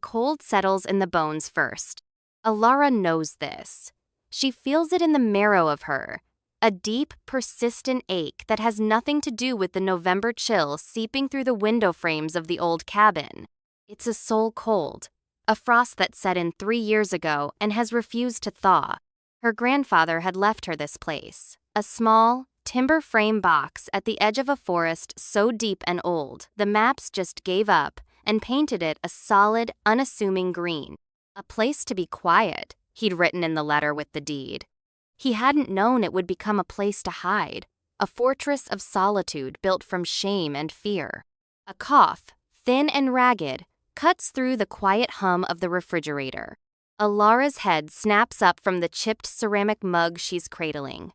cold settles in the bones first. Allara knows this. She feels it in the marrow of her. A deep, persistent ache that has nothing to do with the November chill seeping through the window frames of the old cabin. It's a soul cold, a frost that set in 3 years ago and has refused to thaw. Her grandfather had left her this place, a small, timber frame box at the edge of a forest so deep and old, the maps just gave up and painted it a solid, unassuming green. A place to be quiet, he'd written in the letter with the deed. He hadn't known it would become a place to hide, a fortress of solitude built from shame and fear. A cough, thin and ragged, cuts through the quiet hum of the refrigerator. Allara's head snaps up from the chipped ceramic mug she's cradling.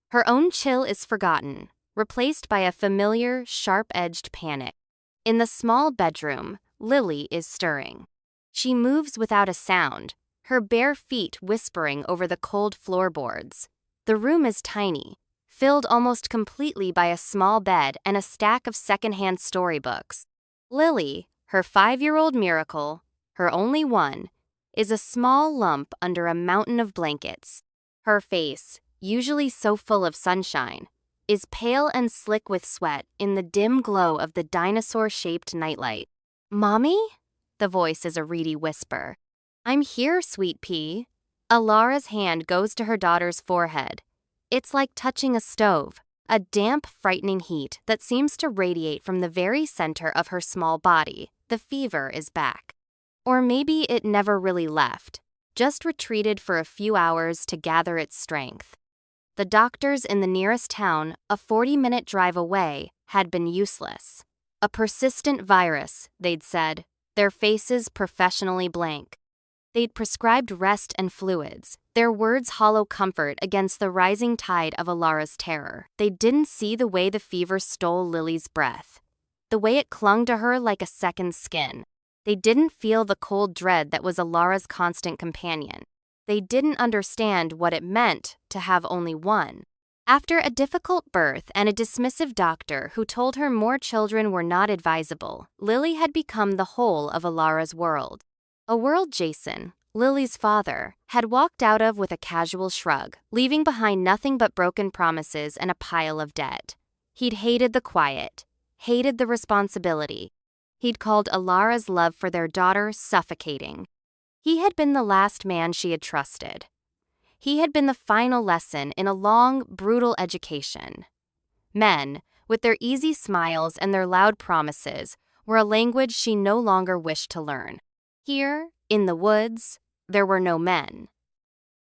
Her own chill is forgotten, replaced by a familiar, sharp-edged panic. In the small bedroom, Lily is stirring. She moves without a sound, her bare feet whispering over the cold floorboards. The room is tiny, filled almost completely by a small bed and a stack of secondhand storybooks. Lily, her 5-year-old miracle, her only one, is a small lump under a mountain of blankets. Her face, usually so full of sunshine, is pale and slick with sweat in the dim glow of the dinosaur-shaped nightlight. "Mommy?" The voice is a reedy whisper. "I'm here, sweet pea." Allara's hand goes to her daughter's forehead. It's like touching a stove, a damp, frightening heat that seems to radiate from the very center of her small body. The fever is back. Or maybe it never really left, just retreated for a few hours to gather its strength. The doctors in the nearest town, a 40-minute drive away, had been useless. A persistent virus, they'd said, their faces professionally blank. They'd prescribed rest and fluids, their words hollow comfort against the rising tide of Allara's terror. They didn't see the way the fever stole Lily's breath, the way it clung to her like a second skin. They didn't feel the cold dread that was Allara's constant companion. They didn't understand what it meant to have only one. After a difficult birth and a dismissive doctor who told her more children were not advisable, Lily had become the whole of Allara's world. A world Jason, Lily's father, had walked out of with a casual shrug, leaving behind nothing but broken promises and a pile of debt. He'd hated the quiet, hated the responsibility. He'd called Allara's love for their daughter suffocating. He had been the last man she had trusted. He had been the final lesson in a long, brutal education. Men, with their easy smiles and their loud promises, were a language she no longer wished to learn. Here, in the woods, there were no men.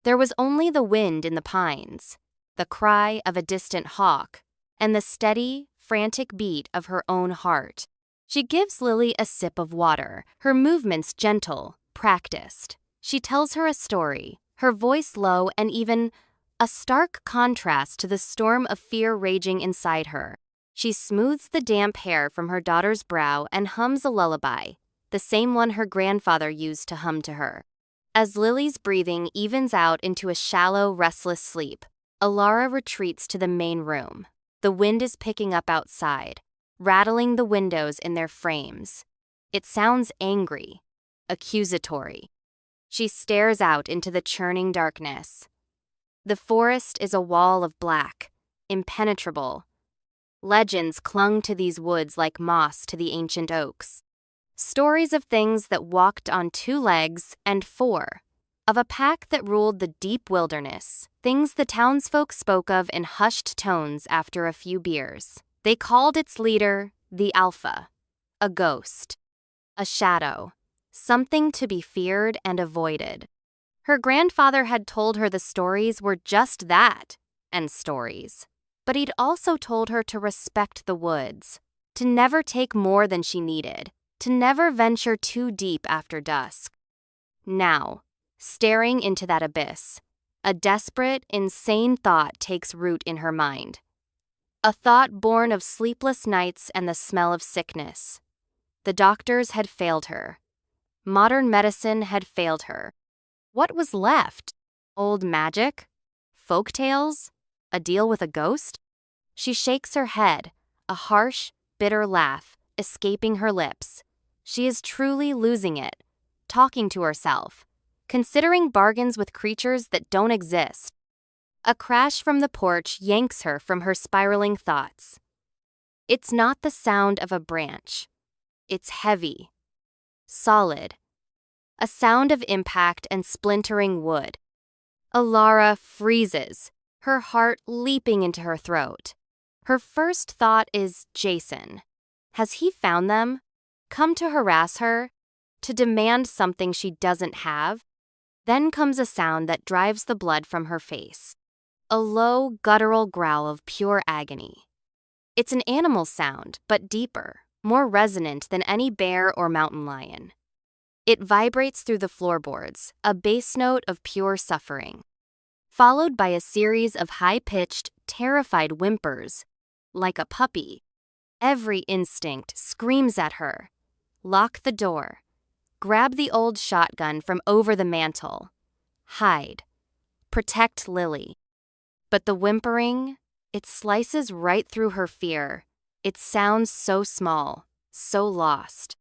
There was only the wind in the pines, the cry of a distant hawk, and the steady, frantic beat of her own heart. She gives Lily a sip of water, her movements gentle, practiced. She tells her a story, her voice low and even a stark contrast to the storm of fear raging inside her. She smooths the damp hair from her daughter's brow and hums a lullaby, the same one her grandfather used to hum to her. As Lily's breathing evens out into a shallow, restless sleep, Allara retreats to the main room. The wind is picking up outside, rattling the windows in their frames. It sounds angry, accusatory. She stares out into the churning darkness. The forest is a wall of black, impenetrable. Legends clung to these woods like moss to the ancient oaks. Stories of things that walked on 2 legs and 4, of a pack that ruled the deep wilderness, things the townsfolk spoke of in hushed tones after a few beers. They called its leader the Alpha, a ghost, a shadow, something to be feared and avoided. Her grandfather had told her the stories were just that, and stories. But he'd also told her to respect the woods, to never take more than she needed, to never venture too deep after dusk. Now, staring into that abyss, a desperate, insane thought takes root in her mind. A thought born of sleepless nights and the smell of sickness. The doctors had failed her. Modern medicine had failed her. What was left? Old magic? Folk tales? A deal with a ghost? She shakes her head, a harsh, bitter laugh escaping her lips. She is truly losing it, talking to herself, considering bargains with creatures that don't exist. A crash from the porch yanks her from her spiraling thoughts. It's not the sound of a branch. It's heavy, solid, a sound of impact and splintering wood. Allara freezes, her heart leaping into her throat. Her first thought is Jason. Has he found them? Come to harass her? To demand something she doesn't have? Then comes a sound that drives the blood from her face. A low, guttural growl of pure agony. It's an animal sound, but deeper, more resonant than any bear or mountain lion. It vibrates through the floorboards, a bass note of pure suffering, followed by a series of high-pitched, terrified whimpers, like a puppy. Every instinct screams at her. Lock the door. Grab the old shotgun from over the mantel. Hide. Protect Lily. But the whimpering, it slices right through her fear. It sounds so small, so lost.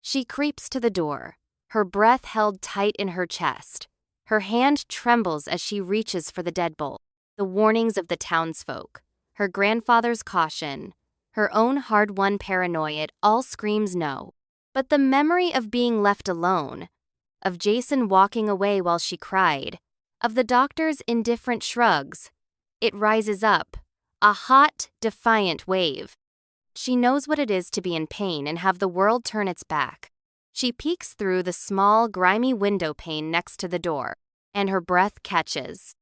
She creeps to the door, her breath held tight in her chest. Her hand trembles as she reaches for the deadbolt. The warnings of the townsfolk, her grandfather's caution, her own hard-won paranoia, it all screams no. But the memory of being left alone, of Jason walking away while she cried, of the doctor's indifferent shrugs, it rises up, a hot, defiant wave. She knows what it is to be in pain and have the world turn its back. She peeks through the small, grimy window pane next to the door, and her breath catches.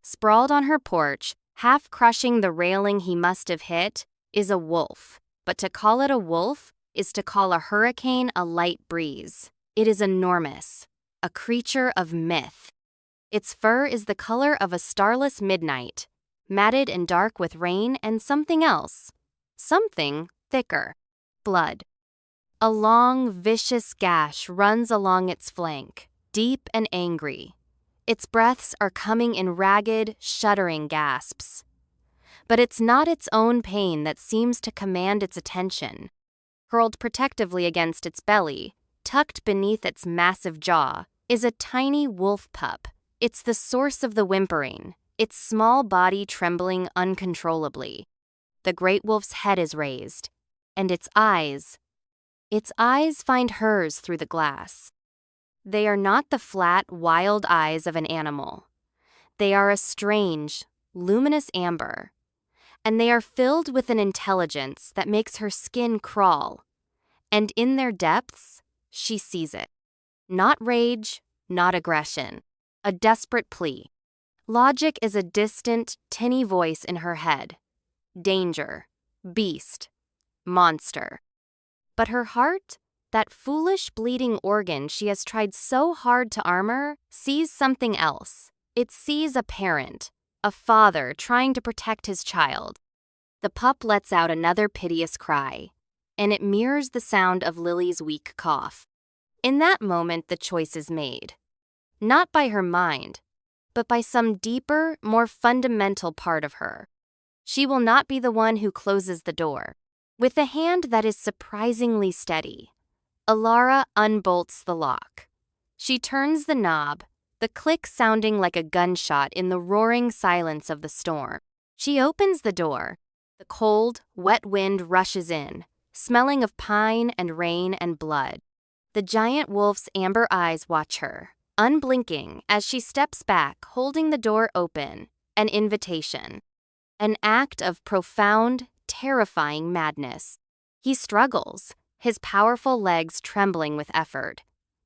Sprawled on her porch, half crushing the railing he must have hit, is a wolf. But to call it a wolf is to call a hurricane a light breeze. It is enormous, a creature of myth. Its fur is the color of a starless midnight, matted and dark with rain and something else. Something thicker. Blood. A long, vicious gash runs along its flank, deep and angry. Its breaths are coming in ragged, shuddering gasps. But it's not its own pain that seems to command its attention. Curled protectively against its belly, tucked beneath its massive jaw, is a tiny wolf pup. It's the source of the whimpering, its small body trembling uncontrollably. The great wolf's head is raised, and its eyes find hers through the glass. They are not the flat, wild eyes of an animal. They are a strange, luminous amber, and they are filled with an intelligence that makes her skin crawl. And in their depths, she sees it. Not rage, not aggression, a desperate plea. Logic is a distant, tinny voice in her head. Danger, beast, monster. But her heart, that foolish bleeding organ she has tried so hard to armor, sees something else. It sees a parent, a father trying to protect his child. The pup lets out another piteous cry, and it mirrors the sound of Lily's weak cough. In that moment, the choice is made. Not by her mind, but by some deeper, more fundamental part of her. She will not be the one who closes the door. With a hand that is surprisingly steady, Allara unbolts the lock. She turns the knob, the click sounding like a gunshot in the roaring silence of the storm. She opens the door. The cold, wet wind rushes in, smelling of pine and rain and blood. The giant wolf's amber eyes watch her, unblinking as she steps back, holding the door open, an invitation. An act of profound, terrifying madness. He struggles, his powerful legs trembling with effort.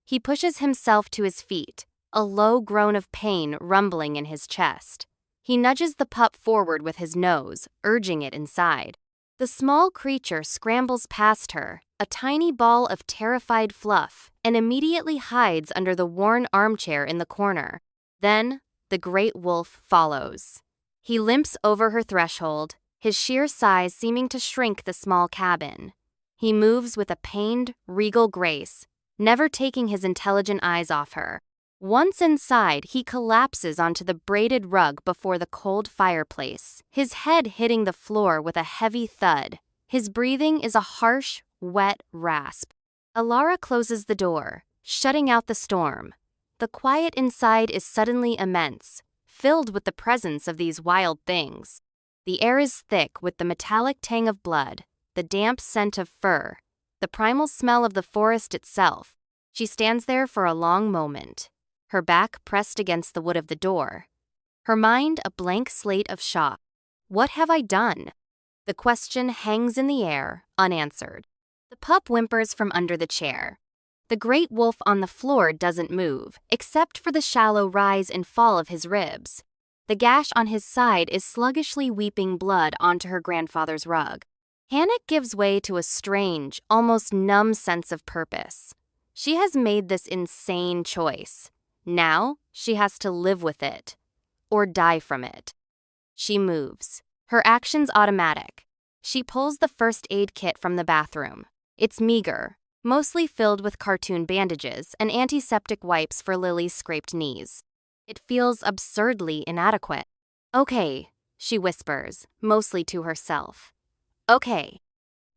He pushes himself to his feet, a low groan of pain rumbling in his chest. He nudges the pup forward with his nose, urging it inside. The small creature scrambles past her, a tiny ball of terrified fluff, and immediately hides under the worn armchair in the corner. Then, the great wolf follows. He limps over her threshold, his sheer size seeming to shrink the small cabin. He moves with a pained, regal grace, never taking his intelligent eyes off her. Once inside, he collapses onto the braided rug before the cold fireplace, his head hitting the floor with a heavy thud. His breathing is a harsh, wet rasp. Allara closes the door, shutting out the storm. The quiet inside is suddenly immense, filled with the presence of these wild things. The air is thick with the metallic tang of blood, the damp scent of fur, the primal smell of the forest itself. She stands there for a long moment, her back pressed against the wood of the door, her mind a blank slate of shock. What have I done? The question hangs in the air, unanswered. The pup whimpers from under the chair. The great wolf on the floor doesn't move, except for the shallow rise and fall of his ribs. The gash on his side is sluggishly weeping blood onto her grandfather's rug. Hannah gives way to a strange, almost numb sense of purpose. She has made this insane choice. Now, she has to live with it, or die from it. She moves. Her action's automatic. She pulls the first aid kit from the bathroom. It's meager, mostly filled with cartoon bandages and antiseptic wipes for Lily's scraped knees. It feels absurdly inadequate. Okay, she whispers, mostly to herself. Okay.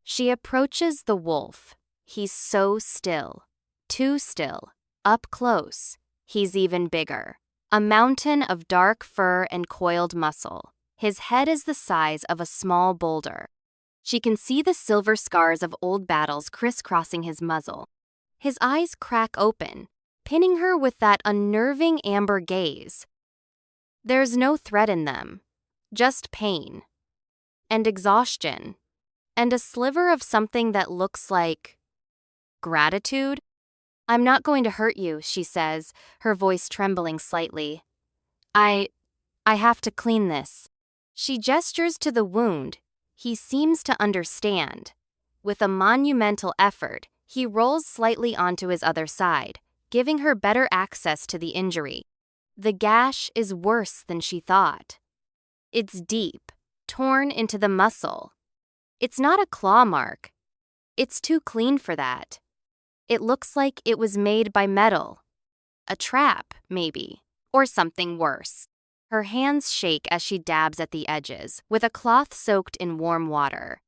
She approaches the wolf. He's so still. Too still. Up close. He's even bigger. A mountain of dark fur and coiled muscle. His head is the size of a small boulder. She can see the silver scars of old battles crisscrossing his muzzle. His eyes crack open, pinning her with that unnerving amber gaze. There's no threat in them, just pain, and exhaustion, and a sliver of something that looks like gratitude. I'm not going to hurt you, she says, her voice trembling slightly. I have to clean this. She gestures to the wound. He seems to understand. With a monumental effort, he rolls slightly onto his other side, giving her better access to the injury. The gash is worse than she thought. It's deep, torn into the muscle. It's not a claw mark. It's too clean for that. It looks like it was made by metal. A trap, maybe, or something worse. Her hands shake as she dabs at the edges, with a cloth soaked in warm water.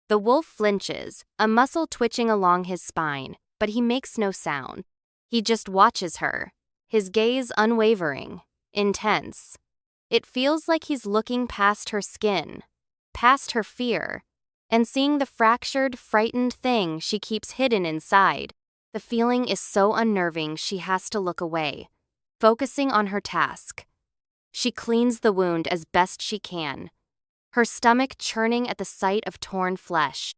The wolf flinches, a muscle twitching along his spine, but he makes no sound. He just watches her, his gaze unwavering, intense. It feels like he's looking past her skin, past her fear, and seeing the fractured, frightened thing she keeps hidden inside. The feeling is so unnerving she has to look away, focusing on her task. She cleans the wound as best she can, her stomach churning at the sight of torn flesh.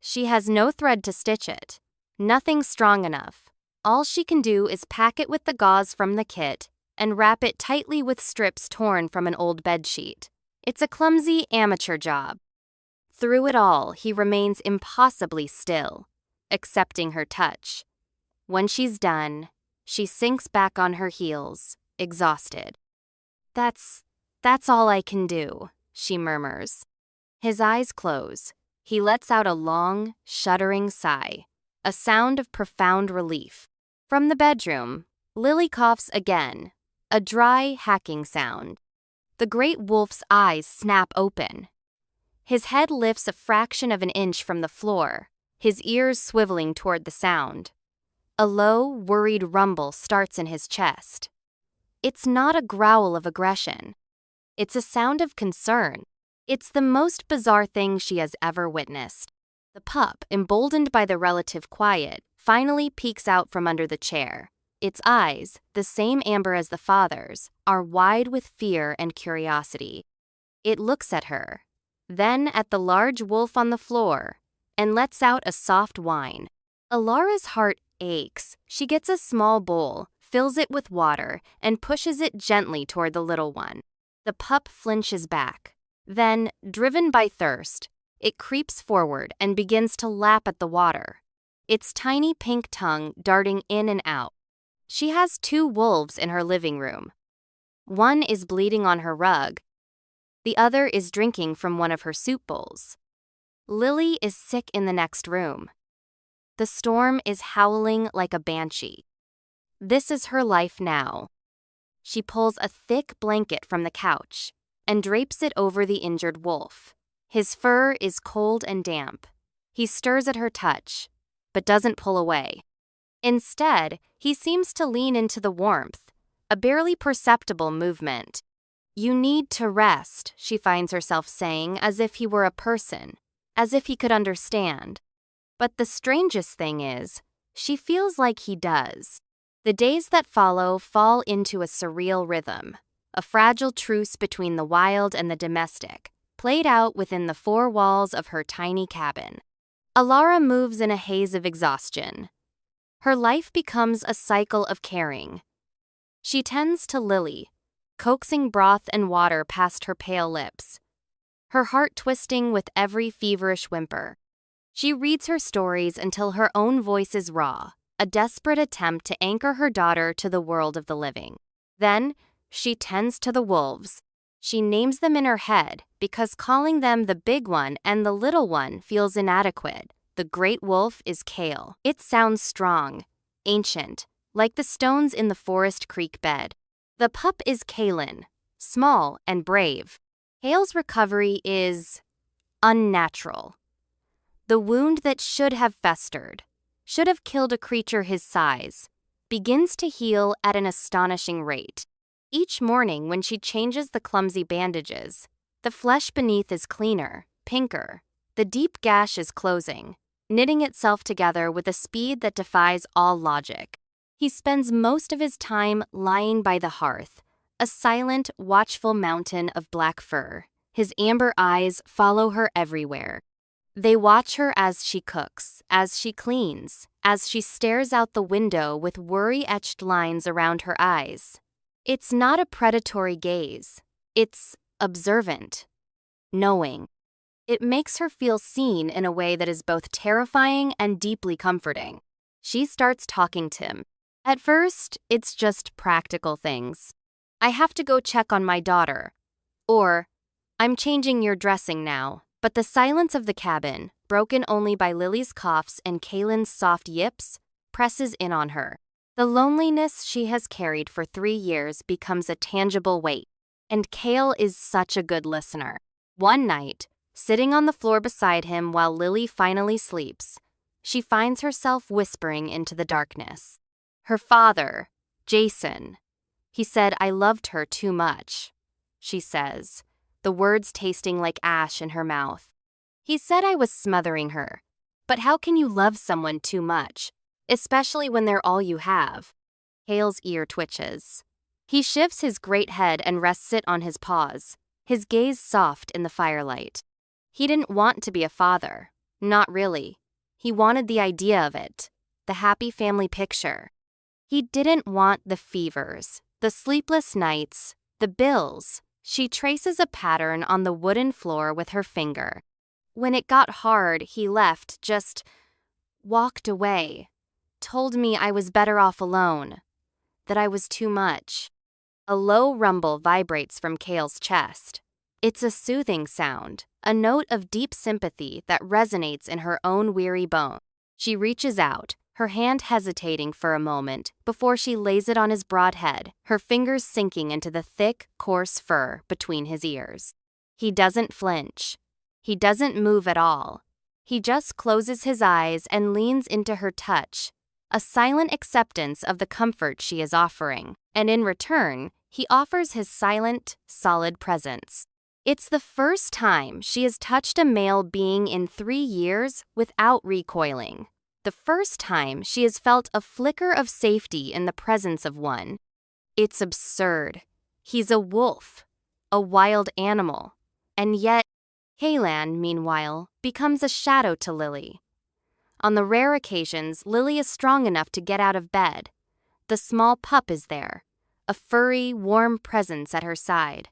She has no thread to stitch it, nothing strong enough. All she can do is pack it with the gauze from the kit and wrap it tightly with strips torn from an old bedsheet. It's a clumsy amateur job. Through it all, he remains impossibly still, accepting her touch. When she's done, she sinks back on her heels, exhausted. That's all I can do, she murmurs. His eyes close. He lets out a long, shuddering sigh, a sound of profound relief. From the bedroom, Lily coughs again, a dry, hacking sound. The great wolf's eyes snap open. His head lifts a fraction of an inch from the floor, his ears swiveling toward the sound. A low, worried rumble starts in his chest. It's not a growl of aggression. It's a sound of concern. It's the most bizarre thing she has ever witnessed. The pup, emboldened by the relative quiet, finally peeks out from under the chair. Its eyes, the same amber as the father's, are wide with fear and curiosity. It looks at her, then at the large wolf on the floor, and lets out a soft whine. Allara's heart aches. She gets a small bowl, fills it with water, and pushes it gently toward the little one. The pup flinches back. Then, driven by thirst, it creeps forward and begins to lap at the water, its tiny pink tongue darting in and out. She has 2 wolves in her living room. One is bleeding on her rug. The other is drinking from one of her soup bowls. Lily is sick in the next room. The storm is howling like a banshee. This is her life now. She pulls a thick blanket from the couch and drapes it over the injured wolf. His fur is cold and damp. He stirs at her touch, but doesn't pull away. Instead, he seems to lean into the warmth, a barely perceptible movement. "You need to rest," she finds herself saying, as if he were a person, as if he could understand. But the strangest thing is, she feels like he does. The days that follow fall into a surreal rhythm, a fragile truce between the wild and the domestic, played out within the four walls of her tiny cabin. Allara moves in a haze of exhaustion. Her life becomes a cycle of caring. She tends to Lily, coaxing broth and water past her pale lips, her heart twisting with every feverish whimper. She reads her stories until her own voice is raw, a desperate attempt to anchor her daughter to the world of the living. Then, she tends to the wolves. She names them in her head because calling them the big one and the little one feels inadequate. The great wolf is Kale. It sounds strong, ancient, like the stones in the forest creek bed. The pup is Kaelin, small and brave. Kale's recovery is unnatural. The wound that should have festered, should have killed a creature his size, begins to heal at an astonishing rate. Each morning when she changes the clumsy bandages, the flesh beneath is cleaner, pinker. The deep gash is closing, knitting itself together with a speed that defies all logic. He spends most of his time lying by the hearth, a silent, watchful mountain of black fur. His amber eyes follow her everywhere. They watch her as she cooks, as she cleans, as she stares out the window with worry-etched lines around her eyes. It's not a predatory gaze. It's observant, knowing. It makes her feel seen in a way that is both terrifying and deeply comforting. She starts talking to him. At first, it's just practical things. "I have to go check on my daughter." Or, "I'm changing your dressing now." But the silence of the cabin, broken only by Lily's coughs and Kaelin's soft yips, presses in on her. The loneliness she has carried for 3 years becomes a tangible weight, and Kale is such a good listener. One night, sitting on the floor beside him while Lily finally sleeps, she finds herself whispering into the darkness. Her father, Jason, he said I loved her too much, she says, the words tasting like ash in her mouth. He said I was smothering her. But how can you love someone too much, especially when they're all you have? Hale's ear twitches. He shifts his great head and rests it on his paws, his gaze soft in the firelight. He didn't want to be a father. Not really. He wanted the idea of it, the happy family picture. He didn't want the fevers, the sleepless nights, the bills. She traces a pattern on the wooden floor with her finger. When it got hard, he left, just walked away, told me I was better off alone, that I was too much. A low rumble vibrates from Kale's chest. It's a soothing sound, a note of deep sympathy that resonates in her own weary bone. She reaches out, her hand hesitating for a moment before she lays it on his broad head, her fingers sinking into the thick, coarse fur between his ears. He doesn't flinch. He doesn't move at all. He just closes his eyes and leans into her touch, a silent acceptance of the comfort she is offering, and in return, he offers his silent, solid presence. It's the first time she has touched a male being in 3 years without recoiling. The first time she has felt a flicker of safety in the presence of one. It's absurd. He's a wolf, a wild animal, and yet, Kaelan, meanwhile, becomes a shadow to Lily. On the rare occasions Lily is strong enough to get out of bed, the small pup is there, a furry, warm presence at her side.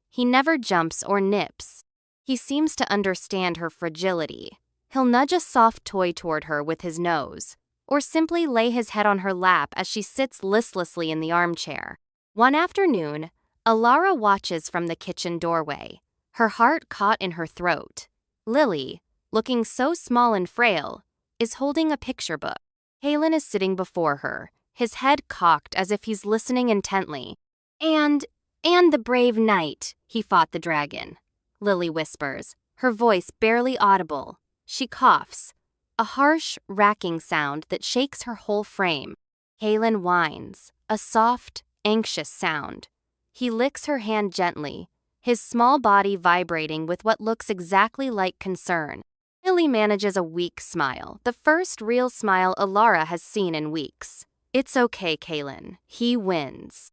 He never jumps or nips. He seems to understand her fragility. He'll nudge a soft toy toward her with his nose, or simply lay his head on her lap as she sits listlessly in the armchair. One afternoon, Allara watches from the kitchen doorway, her heart caught in her throat. Lily, looking so small and frail, is holding a picture book. Kaelan is sitting before her, his head cocked as if he's listening intently. And the brave knight, he fought the dragon, Lily whispers, her voice barely audible. She coughs. A harsh, racking sound that shakes her whole frame. Kaylin whines, a soft, anxious sound. He licks her hand gently, his small body vibrating with what looks exactly like concern. Lily manages a weak smile, the first real smile Allara has seen in weeks. It's okay, Kaylin. He wins.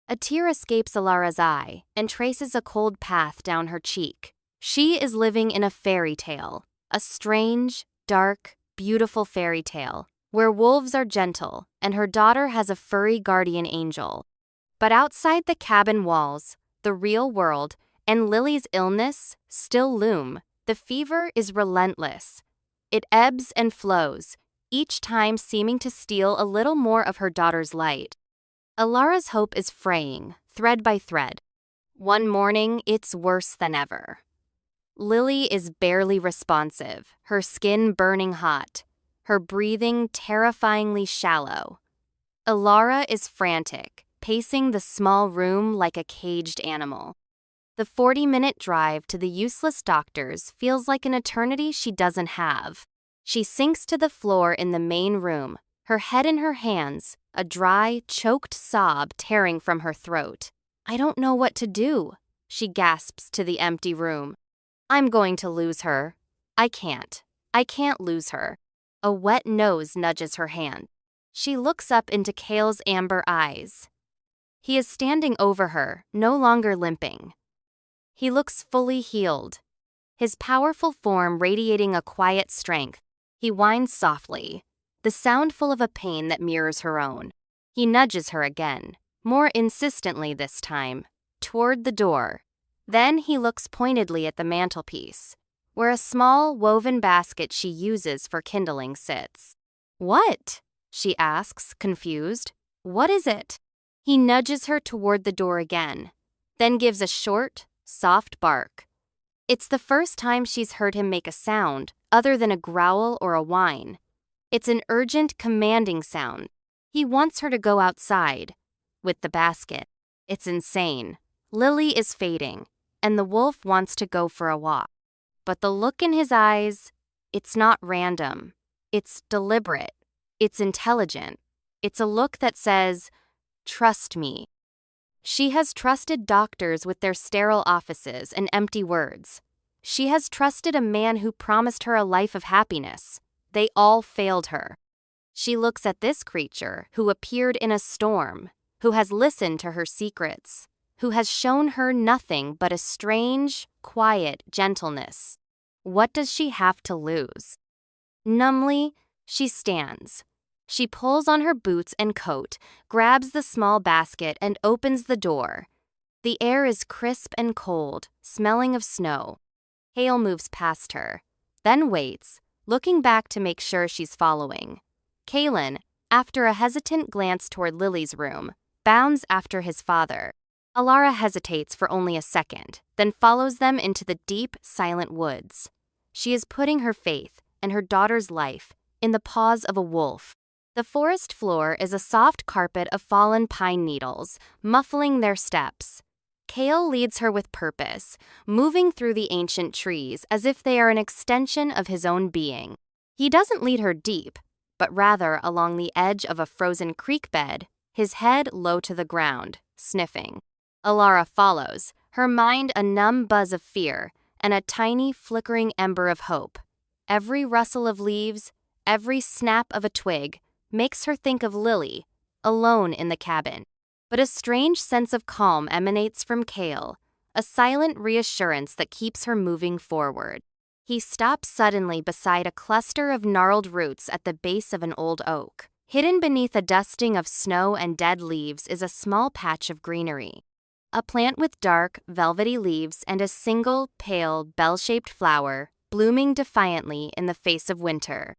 A tear escapes Alara's eye and traces a cold path down her cheek. She is living in a fairy tale, a strange, dark, beautiful fairy tale, where wolves are gentle and her daughter has a furry guardian angel. But outside the cabin walls, the real world, and Lily's illness still loom. The fever is relentless. It ebbs and flows, each time seeming to steal a little more of her daughter's light. Alara's hope is fraying, thread by thread. One morning, it's worse than ever. Lily is barely responsive, her skin burning hot, her breathing terrifyingly shallow. Allara is frantic, pacing the small room like a caged animal. The 40-minute drive to the useless doctor's feels like an eternity she doesn't have. She sinks to the floor in the main room, her head in her hands, a dry, choked sob tearing from her throat. "I don't know what to do," she gasps to the empty room. "I'm going to lose her. I can't lose her." A wet nose nudges her hand. She looks up into Kale's amber eyes. He is standing over her, no longer limping. He looks fully healed, his powerful form radiating a quiet strength. He whines softly, the sound full of a pain that mirrors her own. He nudges her again, more insistently this time, toward the door. Then he looks pointedly at the mantelpiece, where a small woven basket she uses for kindling sits. "What?" she asks, confused. "What is it?" He nudges her toward the door again, then gives a short, soft bark. It's the first time she's heard him make a sound other than a growl or a whine. It's an urgent, commanding sound. He wants her to go outside with the basket. It's insane. Lily is fading, and the wolf wants to go for a walk. But the look in his eyes, it's not random. It's deliberate. It's intelligent. It's a look that says, "Trust me." She has trusted doctors with their sterile offices and empty words. She has trusted a man who promised her a life of happiness. They all failed her. She looks at this creature who appeared in a storm, who has listened to her secrets, who has shown her nothing but a strange, quiet gentleness. What does she have to lose? Numbly, she stands. She pulls on her boots and coat, grabs the small basket, and opens the door. The air is crisp and cold, smelling of snow. Hale moves past her, then waits, looking back to make sure she's following. Kaylin, after a hesitant glance toward Lily's room, bounds after his father. Allara hesitates for only a second, then follows them into the deep, silent woods. She is putting her faith and her daughter's life in the paws of a wolf. The forest floor is a soft carpet of fallen pine needles, muffling their steps. Kale leads her with purpose, moving through the ancient trees as if they are an extension of his own being. He doesn't lead her deep, but rather along the edge of a frozen creek bed, his head low to the ground, sniffing. Allara follows, her mind a numb buzz of fear and a tiny flickering ember of hope. Every rustle of leaves, every snap of a twig, makes her think of Lily, alone in the cabin. But a strange sense of calm emanates from Kale, a silent reassurance that keeps her moving forward. He stops suddenly beside a cluster of gnarled roots at the base of an old oak. Hidden beneath a dusting of snow and dead leaves is a small patch of greenery. A plant with dark, velvety leaves and a single, pale, bell-shaped flower, blooming defiantly in the face of winter.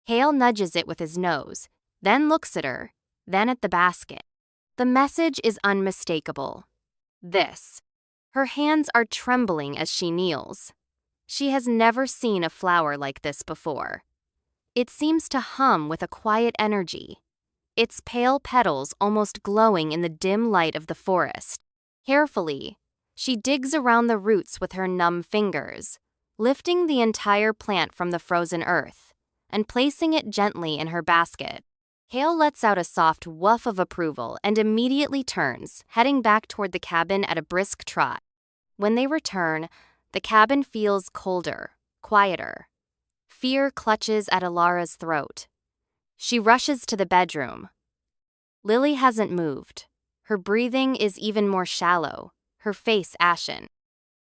Hale nudges it with his nose, then looks at her, then at the basket. The message is unmistakable. This. Her hands are trembling as she kneels. She has never seen a flower like this before. It seems to hum with a quiet energy, its pale petals almost glowing in the dim light of the forest. Carefully, she digs around the roots with her numb fingers, lifting the entire plant from the frozen earth. and placing it gently in her basket. Kale lets out a soft woof of approval and immediately turns, heading back toward the cabin at a brisk trot. When they return, the cabin feels colder, quieter. Fear clutches at Allara's throat. She rushes to the bedroom. Lily hasn't moved. Her breathing is even more shallow, her face ashen.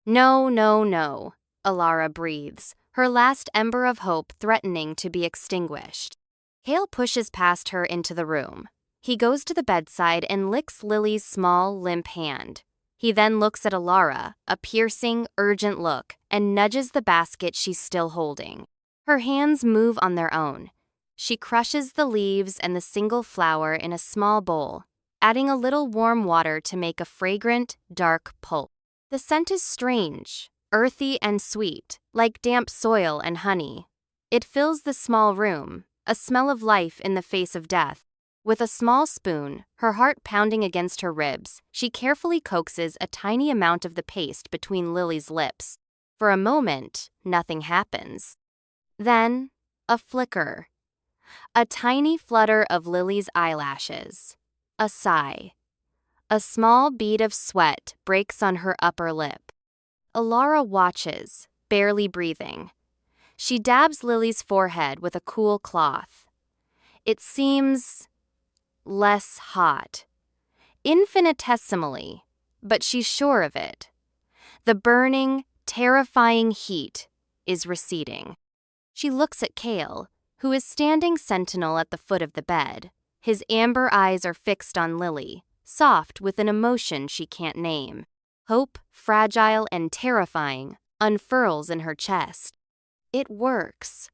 No, no, no, Allara breathes, her last ember of hope threatening to be extinguished. Kale pushes past her into the room. He goes to the bedside and licks Lily's small, limp hand. He then looks at Allara, a piercing, urgent look, and nudges the basket she's still holding. Her hands move on their own. She crushes the leaves and the single flower in a small bowl, adding a little warm water to make a fragrant, dark pulp. The scent is strange, earthy and sweet, like damp soil and honey. It fills the small room, a smell of life in the face of death. With a small spoon, her heart pounding against her ribs, she carefully coaxes a tiny amount of the paste between Lily's lips. For a moment, nothing happens. Then, a flicker. A tiny flutter of Lily's eyelashes. A sigh. A small bead of sweat breaks on her upper lip. Allara watches, barely breathing. She dabs Lily's forehead with a cool cloth. It seems less hot. Infinitesimally, but she's sure of it. The burning, terrifying heat is receding. She looks at Kale, who is standing sentinel at the foot of the bed. His amber eyes are fixed on Lily, soft with an emotion she can't name. Hope, fragile and terrifying, unfurls in her chest. It works.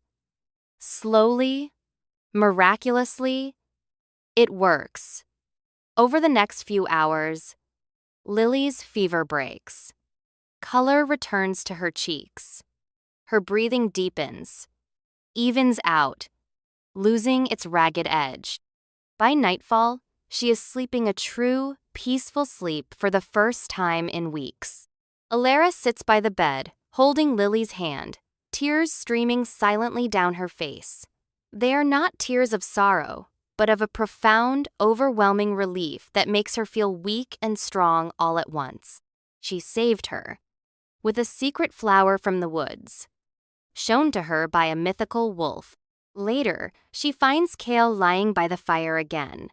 Slowly, miraculously, it works. Over the next few hours, Lily's fever breaks. Color returns to her cheeks. Her breathing deepens, evens out, losing its ragged edge. By nightfall, she is sleeping a true, peaceful sleep for the first time in weeks. Allara sits by the bed, holding Lily's hand, tears streaming silently down her face. They are not tears of sorrow, but of a profound, overwhelming relief that makes her feel weak and strong all at once. She saved her. With a secret flower from the woods, shown to her by a mythical wolf. Later, she finds Kale lying by the fire again.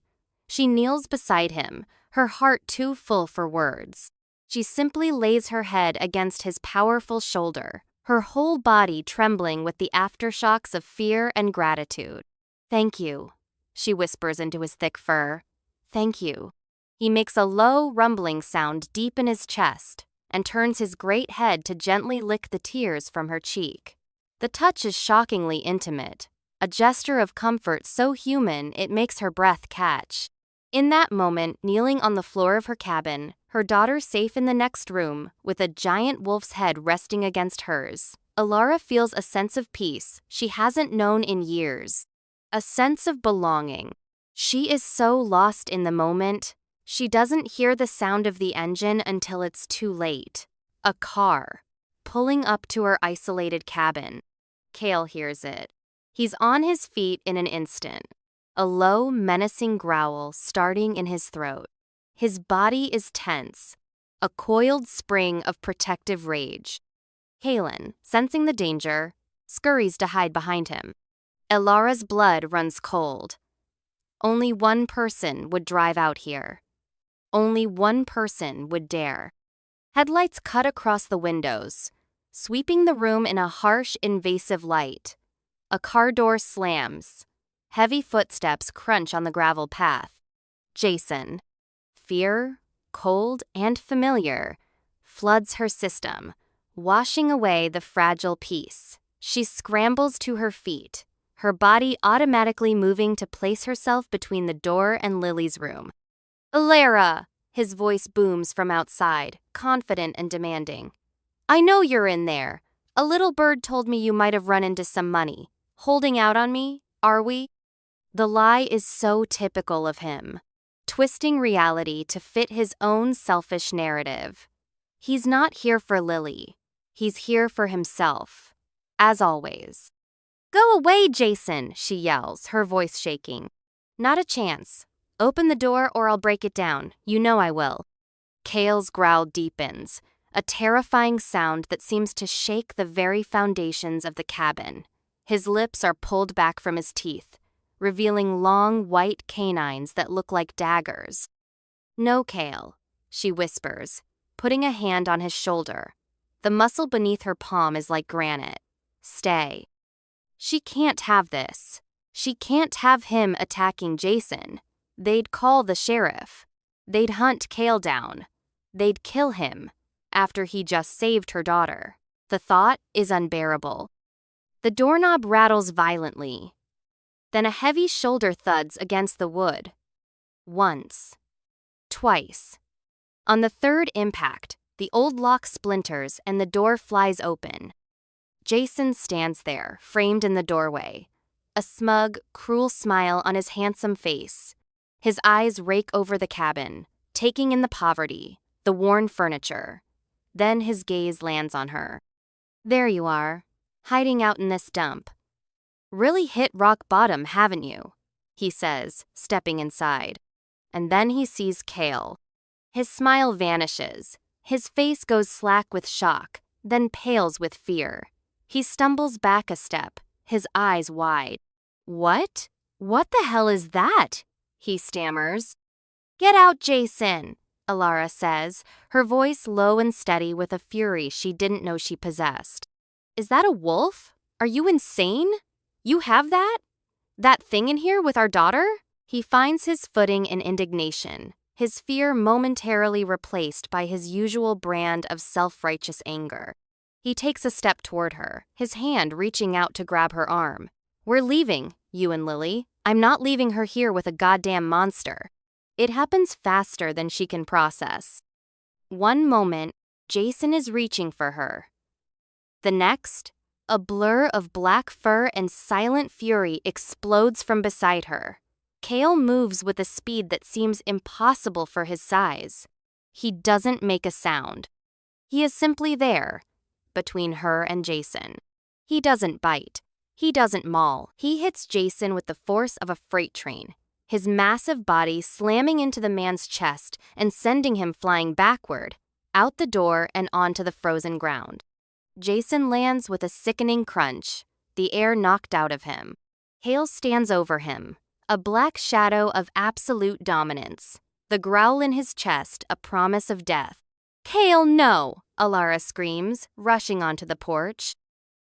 She kneels beside him, her heart too full for words. She simply lays her head against his powerful shoulder, her whole body trembling with the aftershocks of fear and gratitude. "Thank you," she whispers into his thick fur. "Thank you." He makes a low, rumbling sound deep in his chest and turns his great head to gently lick the tears from her cheek. The touch is shockingly intimate, a gesture of comfort so human it makes her breath catch. In that moment, kneeling on the floor of her cabin, her daughter safe in the next room, with a giant wolf's head resting against hers, Allara feels a sense of peace she hasn't known in years. A sense of belonging. She is so lost in the moment, she doesn't hear the sound of the engine until it's too late. A car, pulling up to her isolated cabin. Kale hears it. He's on his feet in an instant, a low, menacing growl starting in his throat. His body is tense, a coiled spring of protective rage. Kalen, sensing the danger, scurries to hide behind him. Allara's blood runs cold. Only one person would drive out here. Only one person would dare. Headlights cut across the windows, sweeping the room in a harsh, invasive light. A car door slams. Heavy footsteps crunch on the gravel path. Jason, fear, cold and familiar, floods her system, washing away the fragile peace. She scrambles to her feet, her body automatically moving to place herself between the door and Lily's room. "Allara!" His voice booms from outside, confident and demanding. "I know you're in there. A little bird told me you might have run into some money. Holding out on me, are we?" The lie is so typical of him, twisting reality to fit his own selfish narrative. He's not here for Lily. He's here for himself, as always. "Go away, Jason," she yells, her voice shaking. "Not a chance. Open the door or I'll break it down. You know I will." Cale's growl deepens, a terrifying sound that seems to shake the very foundations of the cabin. His lips are pulled back from his teeth, revealing long white canines that look like daggers. "No, Cale," she whispers, putting a hand on his shoulder. The muscle beneath her palm is like granite. "Stay." She can't have this. She can't have him attacking Jason. They'd call the sheriff. They'd hunt Cale down. They'd kill him after he just saved her daughter. The thought is unbearable. The doorknob rattles violently. Then a heavy shoulder thuds against the wood. Once. Twice. On the third impact, the old lock splinters and the door flies open. Jason stands there, framed in the doorway, a smug, cruel smile on his handsome face. His eyes rake over the cabin, taking in the poverty, the worn furniture. Then his gaze lands on her. "There you are, hiding out in this dump. Really hit rock bottom, haven't you?" he says, stepping inside. And then he sees Cale. His smile vanishes. His face goes slack with shock, then pales with fear. He stumbles back a step, his eyes wide. "What? What the hell is that?" he stammers. "Get out, Jason," Allara says, her voice low and steady with a fury she didn't know she possessed. "Is that a wolf? Are you insane? You have that? That thing in here with our daughter?" He finds his footing in indignation, his fear momentarily replaced by his usual brand of self-righteous anger. He takes a step toward her, his hand reaching out to grab her arm. "We're leaving, you and Lily. I'm not leaving her here with a goddamn monster." It happens faster than she can process. One moment, Jason is reaching for her. The next, a blur of black fur and silent fury explodes from beside her. Cale moves with a speed that seems impossible for his size. He doesn't make a sound. He is simply there, between her and Jason. He doesn't bite. He doesn't maul. He hits Jason with the force of a freight train, his massive body slamming into the man's chest and sending him flying backward, out the door and onto the frozen ground. Jason lands with a sickening crunch, the air knocked out of him. Cale stands over him, a black shadow of absolute dominance, the growl in his chest a promise of death. "Cale, no!" Allara screams, rushing onto the porch.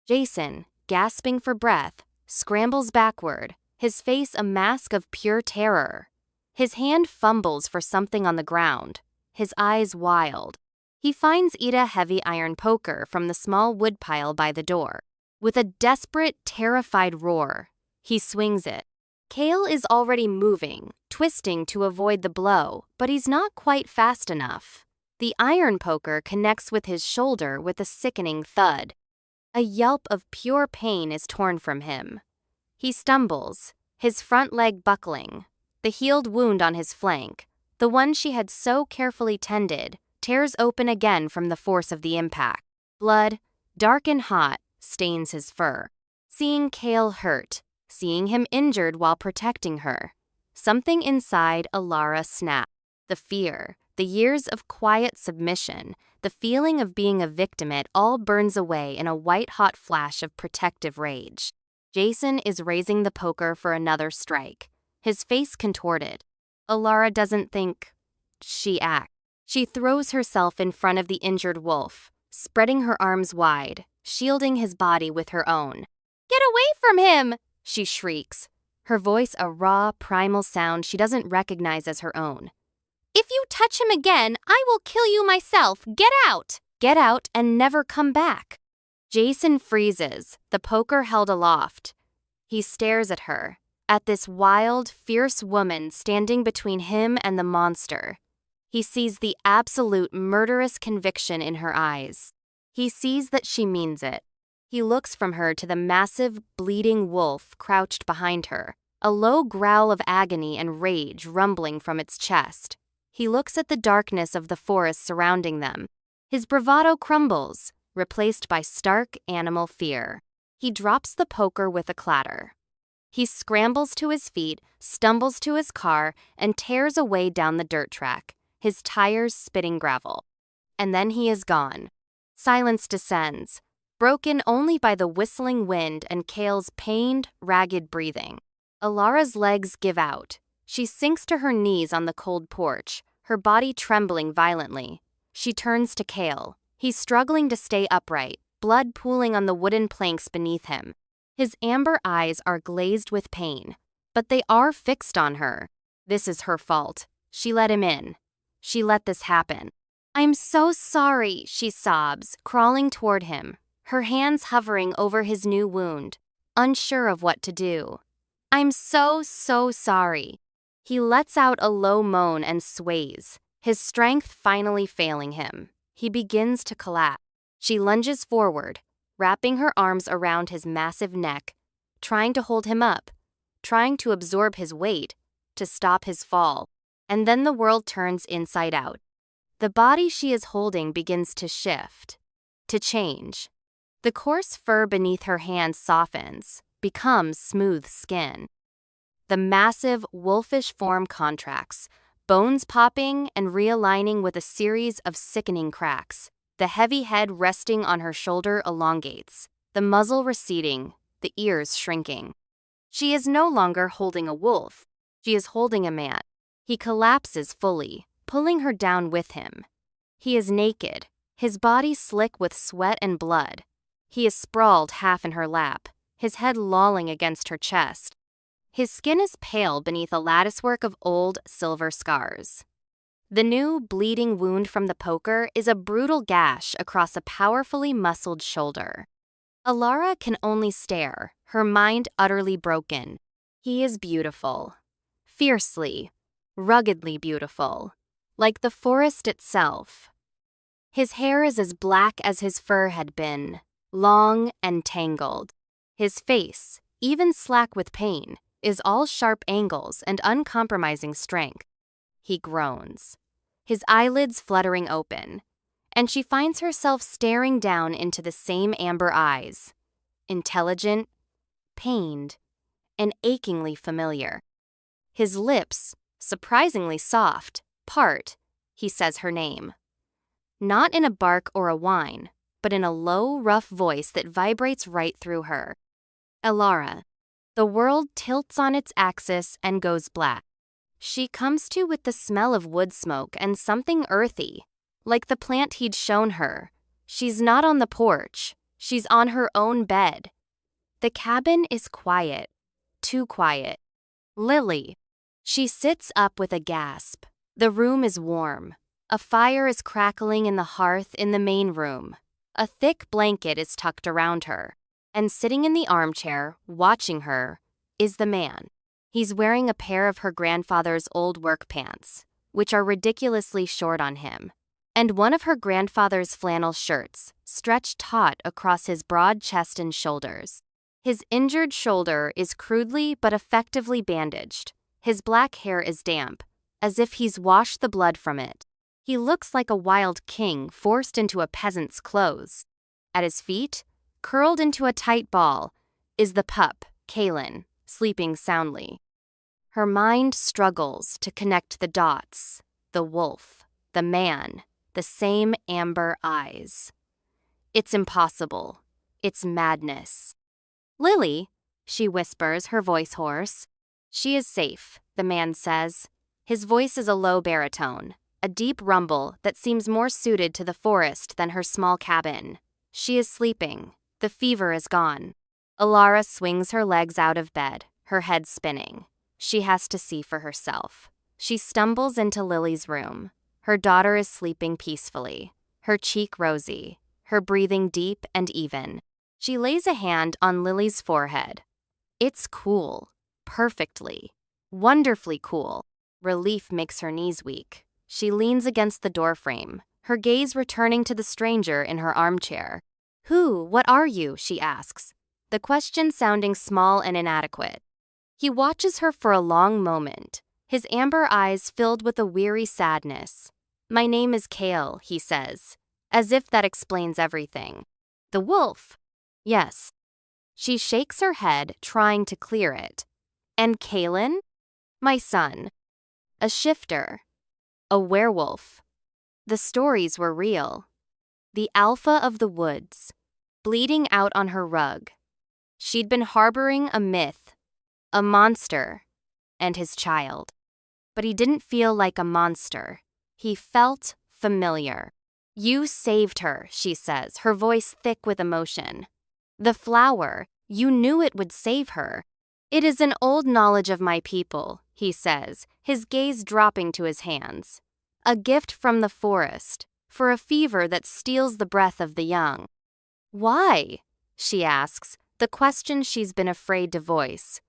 Jason, gasping for breath, scrambles backward, his face a mask of pure terror. His hand fumbles for something on the ground, his eyes wild. He finds Ida heavy iron poker from the small woodpile by the door. With a desperate, terrified roar, he swings it. Cale is already moving, twisting to avoid the blow, but he's not quite fast enough. The iron poker connects with his shoulder with a sickening thud. A yelp of pure pain is torn from him. He stumbles, his front leg buckling. The healed wound on his flank, the one she had so carefully tended, tears open again from the force of the impact. Blood, dark and hot, stains his fur. Seeing Cale hurt, seeing him injured while protecting her, something inside Allara snapped. The fear, the years of quiet submission, the feeling of being a victim, it all burns away in a white-hot flash of protective rage. Jason is raising the poker for another strike, his face contorted. Allara doesn't think. She acts. She throws herself in front of the injured wolf, spreading her arms wide, shielding his body with her own. "Get away from him!" she shrieks, her voice a raw, primal sound she doesn't recognize as her own. "If you touch him again, I will kill you myself. Get out!" Get out and never come back. Jason freezes, the poker held aloft. He stares at her, at this wild, fierce woman standing between him and the monster. He sees the absolute murderous conviction in her eyes. He sees that she means it. He looks from her to the massive, bleeding wolf crouched behind her, a low growl of agony and rage rumbling from its chest. He looks at the darkness of the forest surrounding them. His bravado crumbles, replaced by stark animal fear. He drops the poker with a clatter. He scrambles to his feet, stumbles to his car, and tears away down the dirt track, his tires spitting gravel. And then he is gone. Silence descends, broken only by the whistling wind and Kale's pained, ragged breathing. Allara's legs give out. She sinks to her knees on the cold porch, her body trembling violently. She turns to Kale. He's struggling to stay upright, blood pooling on the wooden planks beneath him. His amber eyes are glazed with pain, but they are fixed on her. This is her fault. She let him in. She let this happen. "I'm so sorry," she sobs, crawling toward him, her hands hovering over his new wound, unsure of what to do. "I'm so sorry." He lets out a low moan and sways, his strength finally failing him. He begins to collapse. She lunges forward, wrapping her arms around his massive neck, trying to hold him up, trying to absorb his weight, to stop his fall. And then the world turns inside out. The body she is holding begins to shift, to change. The coarse fur beneath her hands softens, becomes smooth skin. The massive, wolfish form contracts, bones popping and realigning with a series of sickening cracks. The heavy head resting on her shoulder elongates, the muzzle receding, the ears shrinking. She is no longer holding a wolf. She is holding a man. He collapses fully, pulling her down with him. He is naked, his body slick with sweat and blood. He is sprawled half in her lap, his head lolling against her chest. His skin is pale beneath a latticework of old silver scars. The new, bleeding wound from the poker is a brutal gash across a powerfully muscled shoulder. Allara can only stare, her mind utterly broken. He is beautiful. Fiercely, ruggedly beautiful, like the forest itself. His hair is as black as his fur had been, long and tangled. His face, even slack with pain, is all sharp angles and uncompromising strength. He groans, his eyelids fluttering open, and she finds herself staring down into the same amber eyes, intelligent, pained, and achingly familiar. His lips, surprisingly soft, part. He says her name. Not in a bark or a whine, but in a low, rough voice that vibrates right through her. Allara. The world tilts on its axis and goes black. She comes to with the smell of wood smoke and something earthy, like the plant he'd shown her. She's not on the porch. She's on her own bed. The cabin is quiet. Too quiet. Lily. She sits up with a gasp. The room is warm. A fire is crackling in the hearth in the main room. A thick blanket is tucked around her. And sitting in the armchair, watching her, is the man. He's wearing a pair of her grandfather's old work pants, which are ridiculously short on him, and one of her grandfather's flannel shirts, stretched taut across his broad chest and shoulders. His injured shoulder is crudely but effectively bandaged. His black hair is damp, as if he's washed the blood from it. He looks like a wild king forced into a peasant's clothes. At his feet, curled into a tight ball, is the pup, Kaylin, sleeping soundly. Her mind struggles to connect the dots, the wolf, the man, the same amber eyes. It's impossible. It's madness. "Lily," she whispers, her voice hoarse. "She is safe," the man says. His voice is a low baritone, a deep rumble that seems more suited to the forest than her small cabin. She is sleeping. The fever is gone. Allara swings her legs out of bed, her head spinning. She has to see for herself. She stumbles into Lily's room. Her daughter is sleeping peacefully, her cheek rosy, her breathing deep and even. She lays a hand on Lily's forehead. It's cool. Perfectly. Wonderfully cool. Relief makes her knees weak. She leans against the doorframe, her gaze returning to the stranger in her armchair. What are you?" she asks, the question sounding small and inadequate. He watches her for a long moment, his amber eyes filled with a weary sadness. "My name is Kale," he says, as if that explains everything. "The wolf?" "Yes." She shakes her head, trying to clear it. And Kalen? My son. A shifter. A werewolf. The stories were real. The alpha of the woods, bleeding out on her rug. She'd been harboring a myth, a monster, and his child. But he didn't feel like a monster. He felt familiar. You saved her, she says, her voice thick with emotion. The flower, you knew it would save her. It is an old knowledge of my people, he says, his gaze dropping to his hands. A gift from the forest, for a fever that steals the breath of the young. Why? She asks, the question she's been afraid to voice.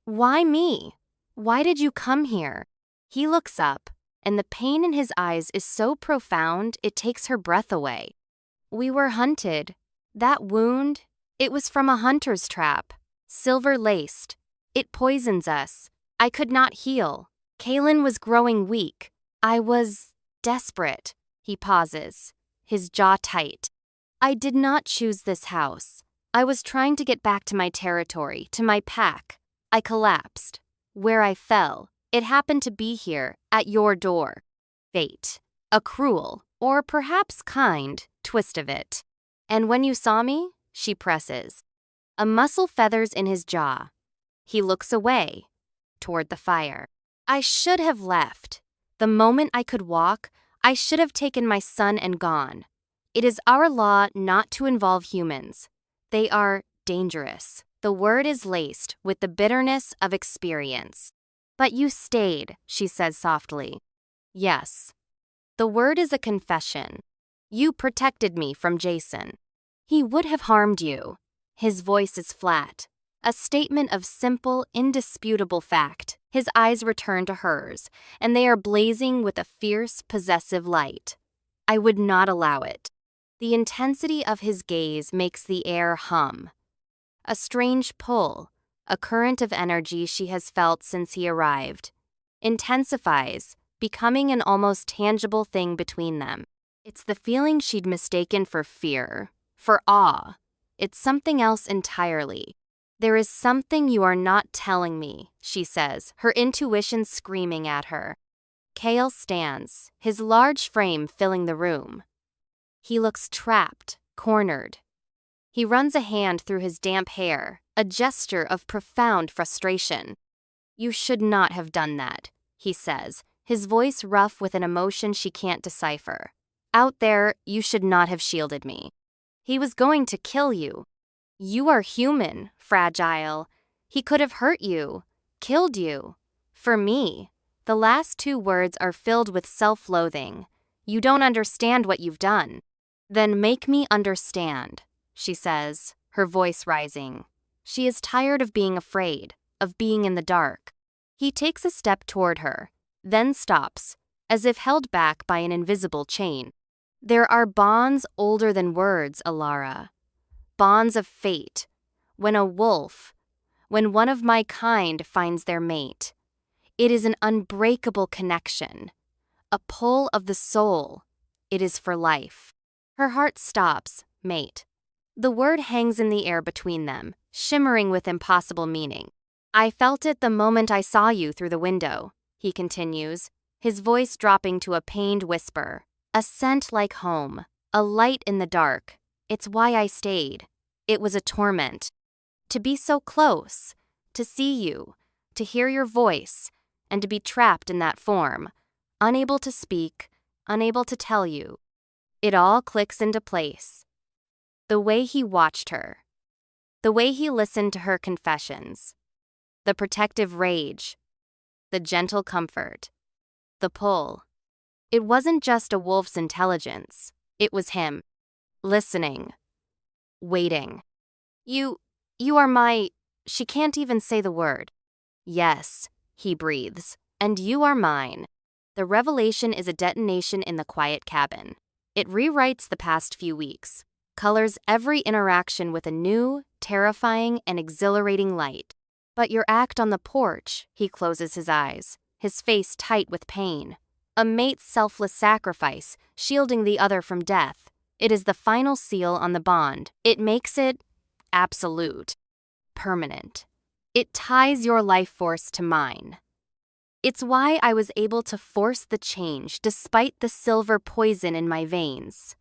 Why me? Why did you come here? He looks up, and the pain in his eyes is so profound it takes her breath away. We were hunted. That wound, it was from a hunter's trap, silver-laced. It poisons us. I could not heal. Kalen was growing weak. I was desperate. He pauses, his jaw tight. I did not choose this house. I was trying to get back to my territory, to my pack. I collapsed. Where I fell, it happened to be here, at your door. Fate. A cruel, or perhaps kind, twist of it. And when you saw me, she presses. A muscle feathers in his jaw. He looks away, toward the fire. I should have left. The moment I could walk, I should have taken my son and gone. It is our law not to involve humans. They are dangerous. The word is laced with the bitterness of experience. But you stayed, she says softly. Yes. The word is a confession. You protected me from Jason. He would have harmed you. His voice is flat. A statement of simple, indisputable fact. His eyes return to hers, and they are blazing with a fierce, possessive light. I would not allow it. The intensity of his gaze makes the air hum. A strange pull, a current of energy she has felt since he arrived, intensifies, becoming an almost tangible thing between them. It's the feeling she'd mistaken for fear, for awe. It's something else entirely. There is something you are not telling me, she says, her intuition screaming at her. Kale stands, his large frame filling the room. He looks trapped, cornered. He runs a hand through his damp hair, a gesture of profound frustration. You should not have done that, he says, his voice rough with an emotion she can't decipher. Out there, you should not have shielded me. He was going to kill you. You are human, fragile. He could have hurt you, killed you. For me, the last two words are filled with self-loathing. You don't understand what you've done. Then make me understand, she says, her voice rising. She is tired of being afraid, of being in the dark. He takes a step toward her, then stops, as if held back by an invisible chain. There are bonds older than words, Allara. Bonds of fate. When one of my kind finds their mate. It is an unbreakable connection. A pull of the soul. It is for life. Her heart stops, mate. The word hangs in the air between them, shimmering with impossible meaning. I felt it the moment I saw you through the window, he continues, his voice dropping to a pained whisper. A scent like home, a light in the dark. It's why I stayed. It was a torment. To be so close, to see you, to hear your voice, and to be trapped in that form, unable to speak, unable to tell you. It all clicks into place. The way he watched her. The way he listened to her confessions. The protective rage. The gentle comfort. The pull. It wasn't just a wolf's intelligence. It was him. Listening. Waiting. You are my... She can't even say the word. Yes, he breathes. And you are mine. The revelation is a detonation in the quiet cabin. It rewrites the past few weeks. Colors every interaction with a new, terrifying, and exhilarating light. But your act on the porch, he closes his eyes, his face tight with pain. A mate's selfless sacrifice, shielding the other from death. It is the final seal on the bond. It makes it absolute. permanent. It ties your life force to mine. It's why I was able to force the change despite the silver poison in my veins.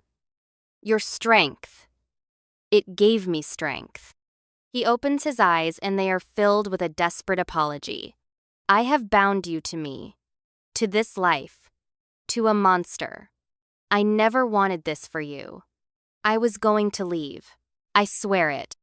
Your strength. It gave me strength. He opens his eyes and they are filled with a desperate apology. I have bound you to me, to this life, to a monster. I never wanted this for you. I was going to leave. I swear it.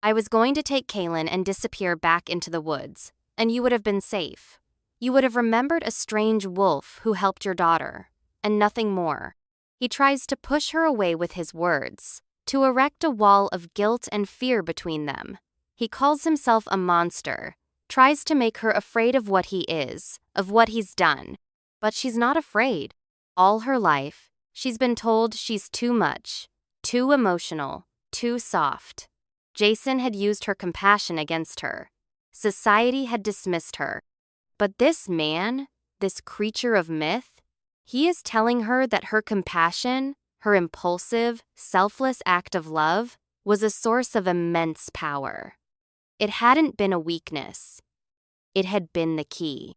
I was going to take Kaylin and disappear back into the woods, and you would have been safe. You would have remembered a strange wolf who helped your daughter, and nothing more. He tries to push her away with his words, to erect a wall of guilt and fear between them. He calls himself a monster, tries to make her afraid of what he is, of what he's done. But she's not afraid. All her life, she's been told she's too much, too emotional, too soft. Jason had used her compassion against her. Society had dismissed her. But this man, this creature of myth, he is telling her that her compassion, her impulsive, selfless act of love, was a source of immense power. It hadn't been a weakness. It had been the key.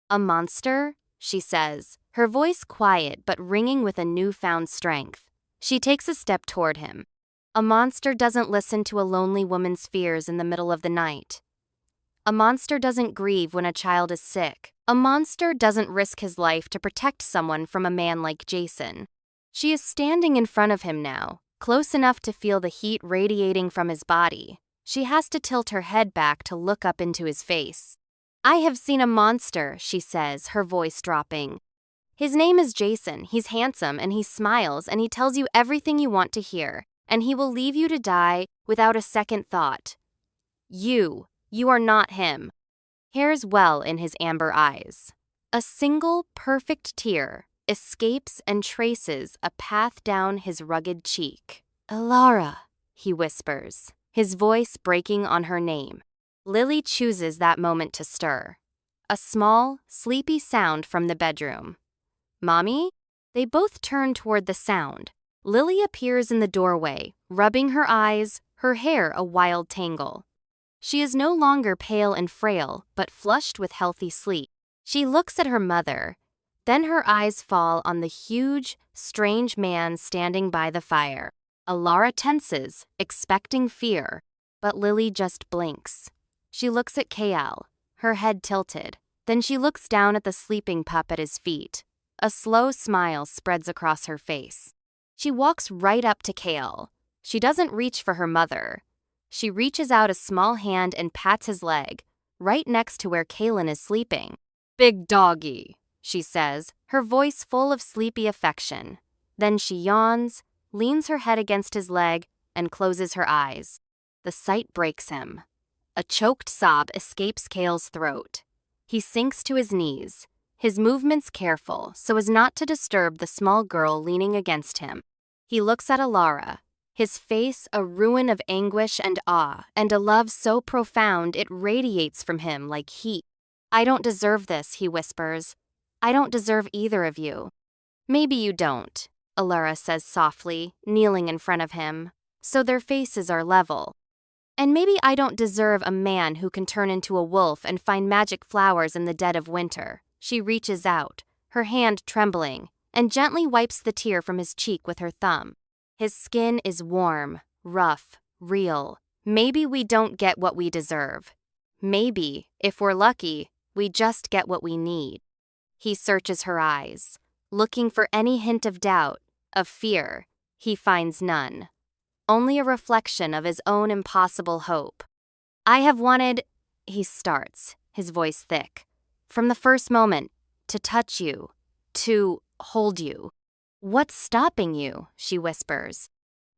A monster, she says, her voice quiet but ringing with a newfound strength. She takes a step toward him. A monster doesn't listen to a lonely woman's fears in the middle of the night. A monster doesn't grieve when a child is sick. A monster doesn't risk his life to protect someone from a man like Jason. She is standing in front of him now, close enough to feel the heat radiating from his body. She has to tilt her head back to look up into his face. I have seen a monster, she says, her voice dropping. His name is Jason. He's handsome and he smiles and he tells you everything you want to hear, and he will leave you to die without a second thought. You are not him. Hair's well in his amber eyes. A single perfect tear escapes and traces a path down his rugged cheek. Allara, he whispers, his voice breaking on her name. Lily chooses that moment to stir. A small, sleepy sound from the bedroom. Mommy? They both turn toward the sound. Lily appears in the doorway, rubbing her eyes, her hair a wild tangle. She is no longer pale and frail, but flushed with healthy sleep. She looks at her mother. Then her eyes fall on the huge, strange man standing by the fire. Allara tenses, expecting fear, but Lily just blinks. She looks at Kael, her head tilted. Then she looks down at the sleeping pup at his feet. A slow smile spreads across her face. She walks right up to Kael. She doesn't reach for her mother. She reaches out a small hand and pats his leg, right next to where Kaylin is sleeping. Big doggy, she says, her voice full of sleepy affection. Then she yawns, leans her head against his leg, and closes her eyes. The sight breaks him. A choked sob escapes Kael's throat. He sinks to his knees, his movements careful so as not to disturb the small girl leaning against him. He looks at Allara, his face a ruin of anguish and awe, and a love so profound it radiates from him like heat. I don't deserve this, he whispers. I don't deserve either of you. Maybe you don't, Allara says softly, kneeling in front of him, so their faces are level. And maybe I don't deserve a man who can turn into a wolf and find magic flowers in the dead of winter. She reaches out, her hand trembling, and gently wipes the tear from his cheek with her thumb. His skin is warm, rough, real. Maybe we don't get what we deserve. Maybe, if we're lucky, we just get what we need. He searches her eyes, looking for any hint of doubt, of fear. He finds none. Only a reflection of his own impossible hope. I have wanted, he starts, his voice thick, from the first moment, to touch you, to hold you. What's stopping you? She whispers.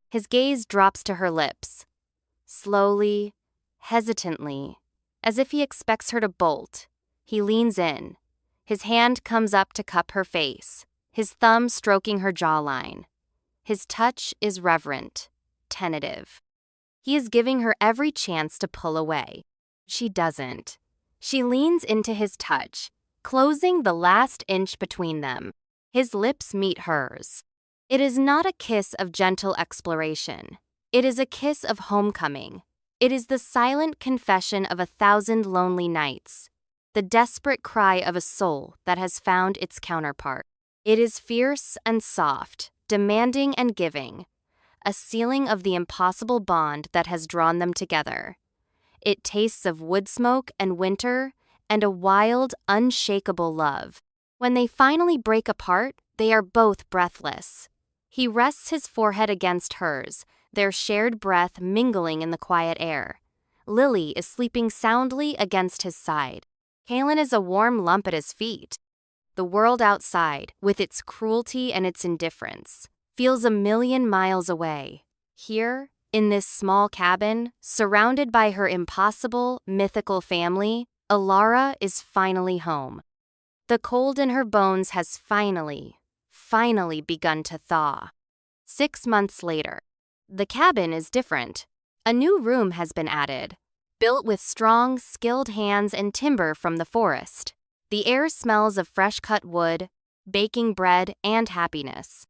His gaze drops to her lips. Slowly, hesitantly, as if he expects her to bolt, he leans in. His hand comes up to cup her face, his thumb stroking her jawline. His touch is reverent, tentative. He is giving her every chance to pull away. She doesn't. She leans into his touch, closing the last inch between them. His lips meet hers. It is not a kiss of gentle exploration. It is a kiss of homecoming, It is the silent confession of 1,000 lonely nights, the desperate cry of a soul that has found its counterpart. It is fierce and soft, demanding and giving, a sealing of the impossible bond that has drawn them together. It tastes of wood smoke and winter and a wild, unshakable love. When they finally break apart, they are both breathless. He rests his forehead against hers, their shared breath mingling in the quiet air. Lily is sleeping soundly against his side. Kalen is a warm lump at his feet. The world outside, with its cruelty and its indifference, feels 1,000,000 miles away. Here, in this small cabin, surrounded by her impossible, mythical family, Allara is finally home. The cold in her bones has finally begun to thaw. 6 months later. The cabin is different. A new room has been added, built with strong, skilled hands and timber from the forest. The air smells of fresh-cut wood, baking bread, and happiness.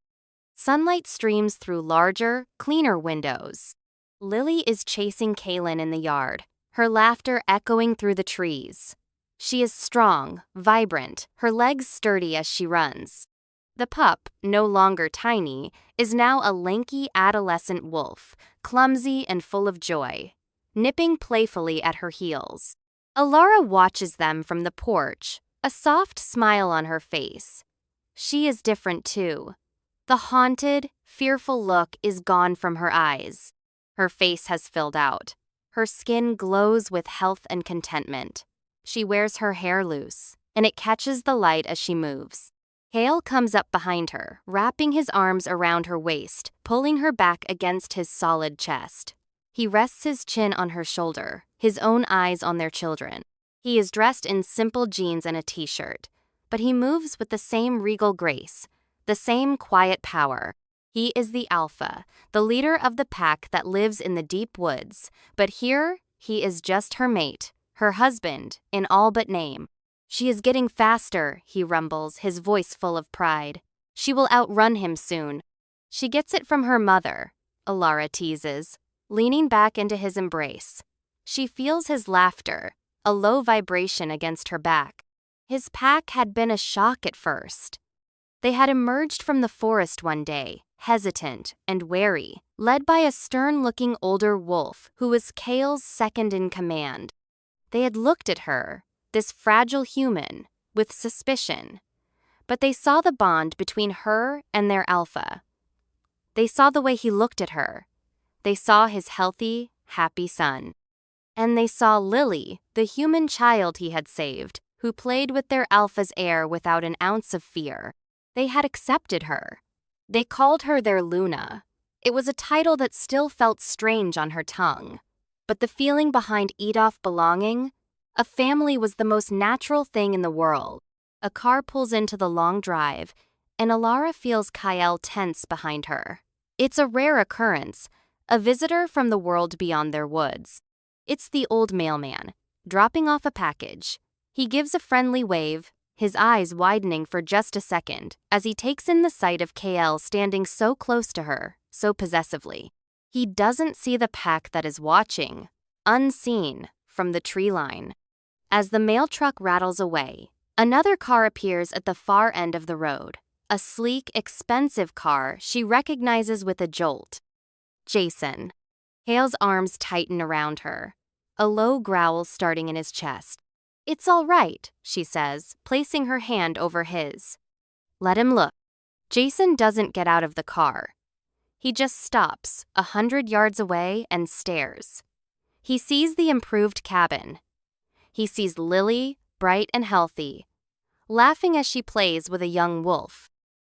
Sunlight streams through larger, cleaner windows. Lily is chasing Kalen in the yard, her laughter echoing through the trees. She is strong, vibrant, her legs sturdy as she runs. The pup, no longer tiny, is now a lanky adolescent wolf, clumsy and full of joy, nipping playfully at her heels. Allara watches them from the porch, a soft smile on her face. She is different too. The haunted, fearful look is gone from her eyes. Her face has filled out. Her skin glows with health and contentment. She wears her hair loose, and it catches the light as she moves. Kale comes up behind her, wrapping his arms around her waist, pulling her back against his solid chest. He rests his chin on her shoulder, his own eyes on their children. He is dressed in simple jeans and a t-shirt, but he moves with the same regal grace, the same quiet power. He is the alpha, the leader of the pack that lives in the deep woods, but here he is just her mate, her husband, in all but name. She is getting faster, he rumbles, his voice full of pride. She will outrun him soon. She gets it from her mother, Allara teases, leaning back into his embrace. She feels his laughter, a low vibration against her back. His pack had been a shock at first. They had emerged from the forest one day, hesitant and wary, led by a stern-looking older wolf who was Kale's second in command. They had looked at her, this fragile human, with suspicion, but they saw the bond between her and their alpha. They saw the way he looked at her. They saw his healthy, happy son. And they saw Lily, the human child he had saved, who played with their alpha's air without an ounce of fear. They had accepted her. They called her their Luna. It was a title that still felt strange on her tongue. But the feeling behind Edoff belonging, a family, was the most natural thing in the world. A car pulls into the long drive, and Allara feels Kyle tense behind her. It's a rare occurrence, a visitor from the world beyond their woods. It's the old mailman, dropping off a package. He gives a friendly wave, his eyes widening for just a second as he takes in the sight of KL standing so close to her, so possessively. He doesn't see the pack that is watching, unseen, from the tree line. As the mail truck rattles away, another car appears at the far end of the road. A sleek, expensive car she recognizes with a jolt. Jason. Hale's arms tighten around her, a low growl starting in his chest. "It's all right," she says, placing her hand over his. "Let him look." Jason doesn't get out of the car. He just stops 100 yards away and stares. He sees the improved cabin. He sees Lily, bright and healthy, laughing as she plays with a young wolf.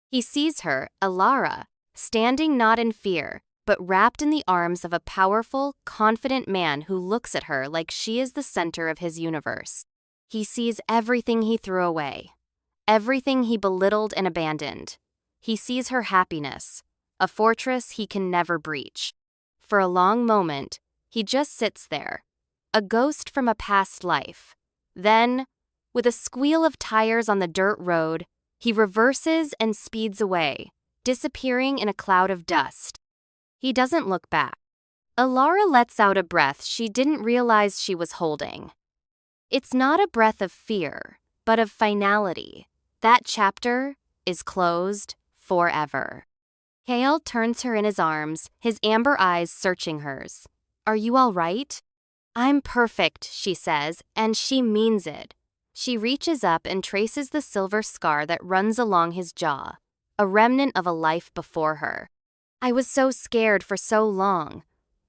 He sees her, Allara, standing not in fear, but wrapped in the arms of a powerful, confident man who looks at her like she is the center of his universe. He sees everything he threw away, everything he belittled and abandoned. He sees her happiness, a fortress he can never breach. For a long moment, he just sits there, a ghost from a past life. Then, with a squeal of tires on the dirt road, he reverses and speeds away, disappearing in a cloud of dust. He doesn't look back. Allara lets out a breath she didn't realize she was holding. It's not a breath of fear, but of finality. That chapter is closed forever. Kale turns her in his arms, his amber eyes searching hers. Are you all right? I'm perfect, she says, and she means it. She reaches up and traces the silver scar that runs along his jaw, a remnant of a life before her. I was so scared for so long.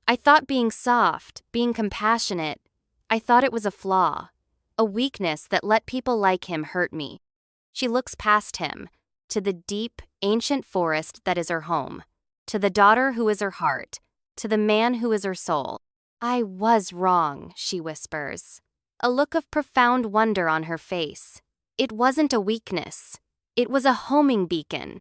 I thought being soft, being compassionate, I thought it was a flaw, a weakness that let people like him hurt me. She looks past him, to the deep, ancient forest that is her home, to the daughter who is her heart, to the man who is her soul. I was wrong, she whispers, a look of profound wonder on her face. It wasn't a weakness. It was a homing beacon.